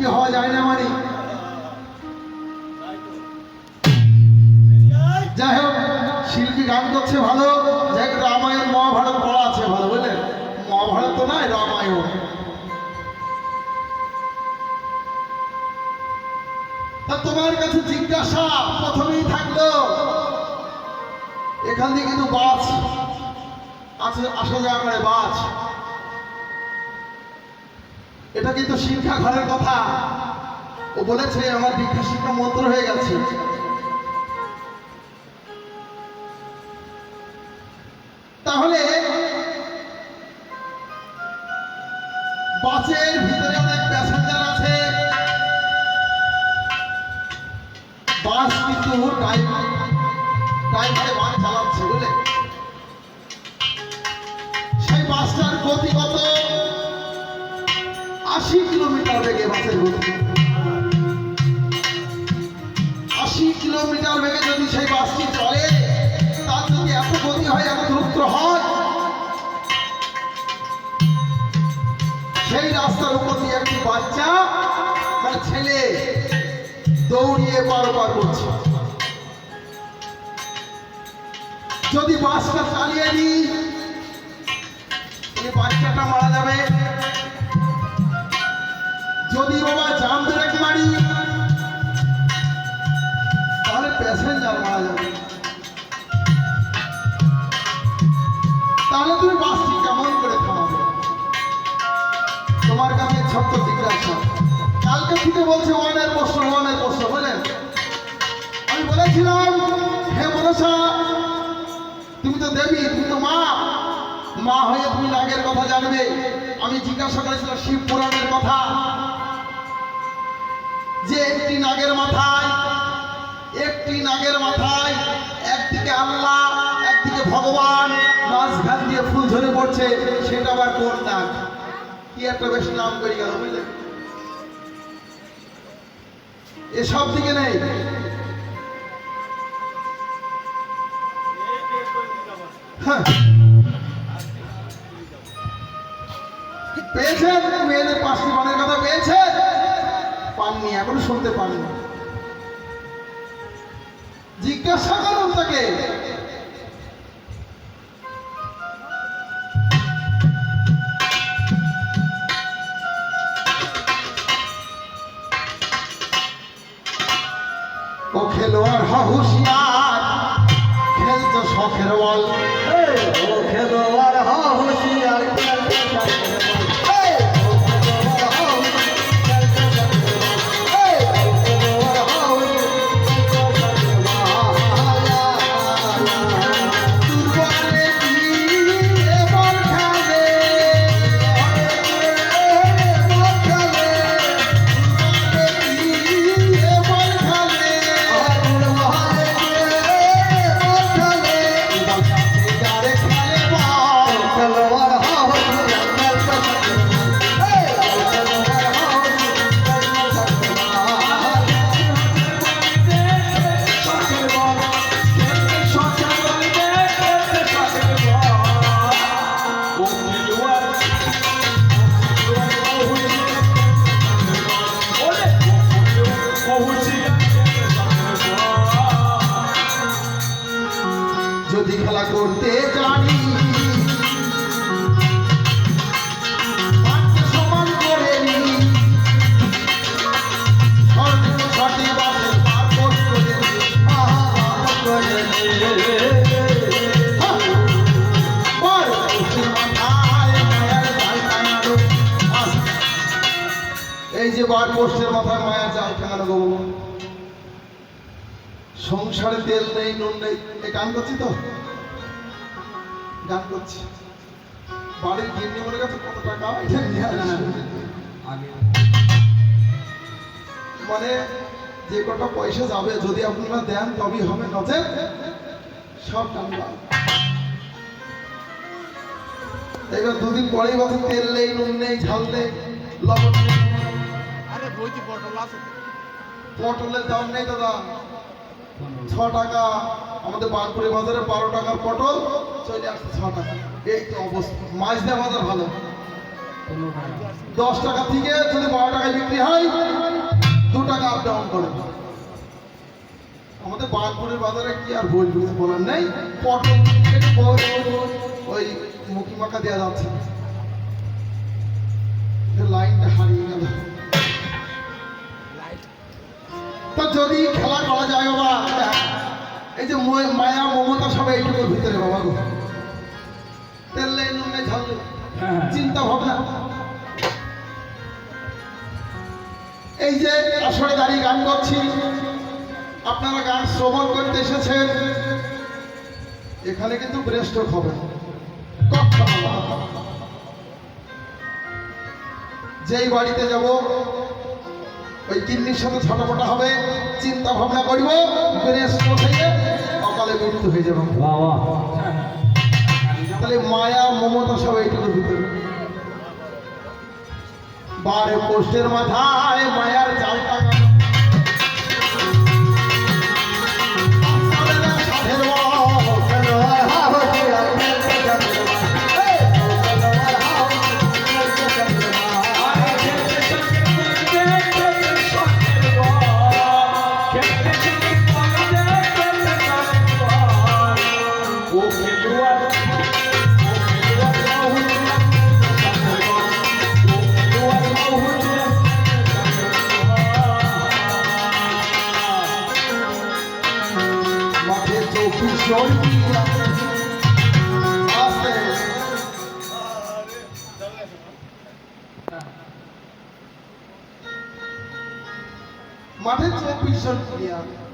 শিল্পী হওয়া যায় না মানে। যাই হোক, শিল্পী গান করছে ভালো, যাই হোক রামায়ণ মহাভারত পড়া আছে ভালো, বুঝলেন? মহাভারত তো নয়, রামায়ণ। তা তোমার কাছে জিজ্ঞাসা প্রথমেই থাকলো, এখান থেকে কিন্তু বাস আছে, আসা যাওয়া করে বাস। এটা কিন্তু শিক্ষা ঘরের কথা। ও বলেছে আমার দীক্ষা শিক্ষা মন্ত্র হয়ে গেছে। তাহলে বাসের ভিতরে অনেক প্যাসেঞ্জার আছে, বাস কিন্তু ড্রাইভারে বাস চালাচ্ছে, বুঝলে? সেই বাসটার গতি কত? 80 কিলোমিটার বেগে বাসের গতি। 80 কিলোমিটার বেগে যদি সেই বাসটি চলে, তার যদি এত গতি হয়, এত দ্রুত হয়, সেই রাস্তার উপর দিয়ে একটি বাচ্চা বা ছেলে দৌড়িয়ে পারাপার করছে। যদি বাসটা চালিয়ে দিই, বাচ্চাটা মারা যাবে। যদি বাবা জাম ব্রেক মারি, তাহলে প্যাসেঞ্জার মারা যাবে। তাহলে তুমি বাসটি কেমন করে থামাবে? তোমার কাছে ছোট্ট জিজ্ঞাসা। কালকে থেকে বলছে ওয়ানের প্রশ্ন, বুঝলেন? আমি বলেছিলাম, হে মনসা, তুমি তো দেবী, তুমি তো মা হয়ে তুমি নাগের কথা জানবে। আমি জিজ্ঞাসা করেছিলাম শিব পুরাণের কথা, যে একটি নাগের মাথায় একদিকে আল্লাহ, একদিকে ভগবান, মাঝখান দিয়ে ফুল ঝরে পড়ছে, সেটা আবার কোন নাগ? কি একটা বেশ নাম করে গেল, বুঝলেন? এসব দিকে নেই। হ্যাঁ, পেয়েছেন মেয়েদের 5টি বানের কথা পেয়েছেন? পাননি, এখনো শুনতে পাননি। জিজ্ঞাসা করুন তাকে। ও খেলোয়াড় হ হুঁশিয়ার, খেলতো শখের বল। ও খেলোয়াড় হ হুঁশিয়ার, খেলতো শখের বল। যদি খেলা করতে জানি, সমান করে নি, সঠিক বাসে পার করে এই যে বার পোস্টের মাথায় মায়া জাল টাঙানো গো। সংসারে তেল নেই, নুন নেই। এই গান করছি তো, গান করছি। বাড়ির গিন্নি মনে গেছে কত টাকা মানে যে কটা পয়সা যাবে, যদি আপনারা দেন তবেই হবে, নচেত সব টাকা। এবার 2 দিন পরেই বছর তেল নেই, নুন নেই, ঝাল নেই, লবণ নেই। পটলের দাম নেই দাদা, 6 টাকা। আমাদের বারপুরে বাজারে 12 টাকার পটল চলে আসছে 6 টাকা। এই তো অবস্থা। মাছ দেওয়া বাজার ভালো, 10 টাকা থেকে যদি 12 টাকায় বিক্রি হয় 2 টাকা আপ ডাউন করে। আমাদের বানপুরের বাজারে কি আর বলবো, বলার নেই। পটল ওই মুখি মাখা দেওয়া যাচ্ছে, লাইনটা হারিয়ে গেল। তা যদি খেলা করা যায় বাবা, এই যে মায়া মমতা সব এইটুকুর ভিতরে বাবা গো, তেল নুন ঝাল চিন্তা ভাবনা। এই যে আসরে দাঁড়িয়ে গান করছি, আপনারা গান শ্রবণ করতে এসেছেন, এখানে কিন্তু ব্রেস্ট হবে যেই বাড়িতে যাব ওই কিডনির সাথে ছটাপটা হবে, চিন্তা ভাবনা করব, ব্রেস্ট থেকে অকালে মৃত্যু হয়ে যাবে। তাহলে মায়া মমতা সব এইটুকুর ভিতরে। বারে পোস্টের মাথায় মায়ার জালটা মাঠে 24 জন প্লেয়ার।